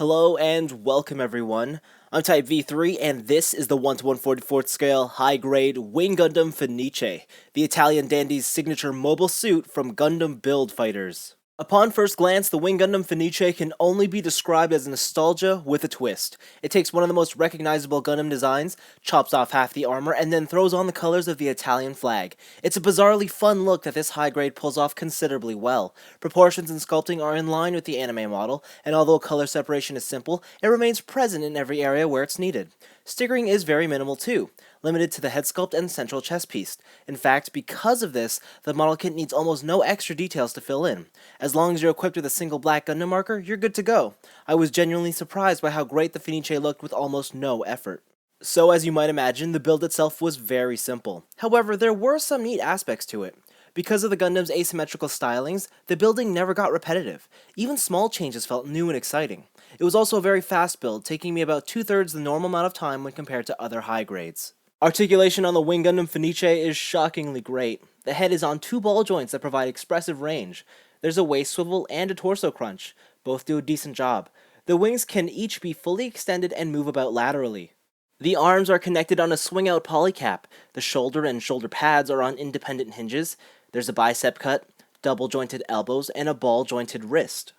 Hello and welcome everyone. I'm Type V3 and this is the 1 to 144th scale high-grade Wing Gundam Fenice, the Italian dandy's signature mobile suit from Gundam Build Fighters. Upon first glance, the Wing Gundam Fenice can only be described as nostalgia with a twist. It takes one of the most recognizable Gundam designs, chops off half the armor, and then throws on the colors of the Italian flag. It's a bizarrely fun look that this high grade pulls off considerably well. Proportions and sculpting are in line with the anime model, and although color separation is simple, it remains present in every area where it's needed. Stickering is very minimal too, limited to the head sculpt and central chest piece. In fact, because of this, the model kit needs almost no extra details to fill in. As long as you're equipped with a single black Gundam marker, you're good to go. I was genuinely surprised by how great the Fenice looked with almost no effort. So as you might imagine, the build itself was very simple. However, there were some neat aspects to it. Because of the Gundam's asymmetrical stylings, the building never got repetitive. Even small changes felt new and exciting. It was also a very fast build, taking me about 2/3 the normal amount of time when compared to other high grades. Articulation on the Wing Gundam Fenice is shockingly great. The head is on two ball joints that provide expressive range. There's a waist swivel and a torso crunch. Both do a decent job. The wings can each be fully extended and move about laterally. The arms are connected on a swing-out polycap. The shoulder and shoulder pads are on independent hinges. There's a bicep cut, double-jointed elbows, and a ball-jointed wrist.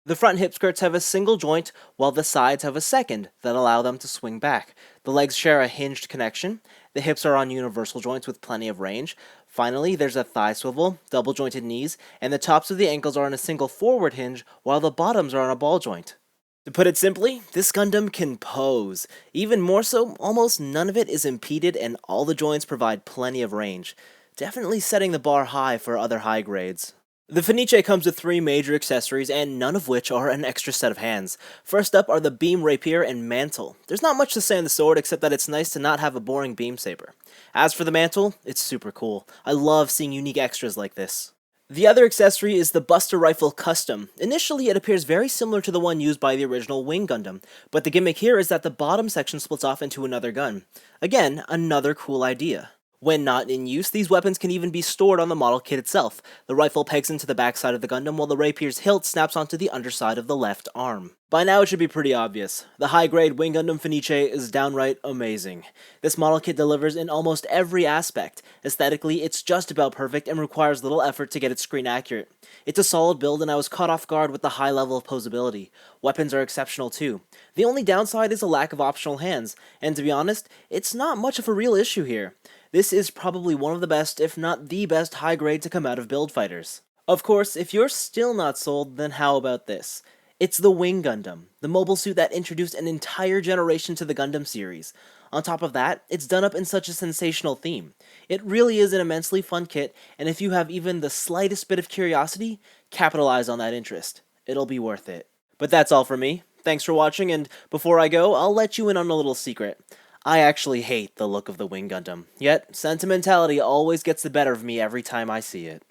The front hip skirts have a single joint, while the sides have a second that allow them to swing back. The legs share a hinged connection. The hips are on universal joints with plenty of range. Finally, there's a thigh swivel, double-jointed knees, and the tops of the ankles are on a single forward hinge, while the bottoms are on a ball joint. To put it simply, this Gundam can pose. Even more so, almost none of it is impeded and all the joints provide plenty of range. Definitely setting the bar high for other high grades. The Fenice comes with 3 major accessories, and none of which are an extra set of hands. First up are the beam rapier and mantle. There's not much to say on the sword except that it's nice to not have a boring beam saber. As for the mantle, it's super cool. I love seeing unique extras like this. The other accessory is the Buster Rifle Custom. Initially, it appears very similar to the one used by the original Wing Gundam, but the gimmick here is that the bottom section splits off into another gun. Again, another cool idea. When not in use, these weapons can even be stored on the model kit itself. The rifle pegs into the backside of the Gundam, while the rapier's hilt snaps onto the underside of the left arm. By now it should be pretty obvious. The high-grade Wing Gundam Fenice is downright amazing. This model kit delivers in almost every aspect. Aesthetically, it's just about perfect and requires little effort to get it screen accurate. It's a solid build, and I was caught off guard with the high level of posability. Weapons are exceptional too. The only downside is a lack of optional hands, and to be honest, it's not much of a real issue here. This is probably one of the best, if not the best, high grade to come out of Build Fighters. Of course, if you're still not sold, then how about this? It's the Wing Gundam, the mobile suit that introduced an entire generation to the Gundam series. On top of that, it's done up in such a sensational theme. It really is an immensely fun kit, and if you have even the slightest bit of curiosity, capitalize on that interest. It'll be worth it. But that's all for me. Thanks for watching, and before I go, I'll let you in on a little secret. I actually hate the look of the Wing Gundam, yet sentimentality always gets the better of me every time I see it.